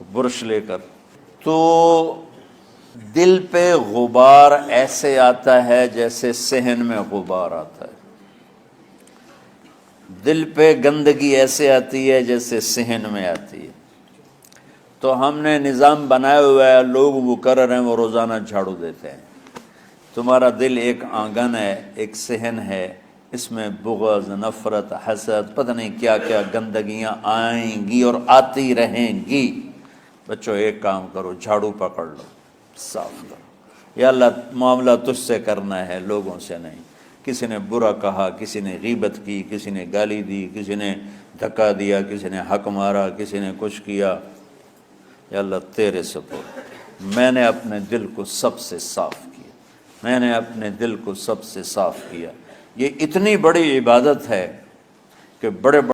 Brush लेकर, तो दिल पे गुबार ऐसे आता है जैसे सहन में गुबार आता है। दिल पे गंदगी ऐसे आती है जैसे सहन में आती है। तो हमने निज़ाम बनाया हुआ है, लोग मुकर्रर हैं, वो रोज़ाना झाड़ू देते हैं। तुम्हारा दिल एक आंगन है, एक सहन है, इसमें बुग़्ज़, नफ़रत, हसद, पता नहीं क्या क्या गंदगियाँ आएंगी और आती रहेंगी। बच्चों एक काम करो, झाड़ू पकड़ लो, साफ करो। या अल्लाह मामला तुझसे करना है, लोगों से नहीं। किसी ने बुरा कहा, किसी ने गीबत की, किसी ने गाली दी, किसी ने धक्का दिया, किसी ने हक मारा, किसी ने कुछ किया, या अल्लाह तेरे सुपुर्द मैंने अपने दिल को सबसे साफ़ किया, मैंने अपने दिल को सबसे साफ़ किया। ये इतनी बड़ी इबादत है कि बड़े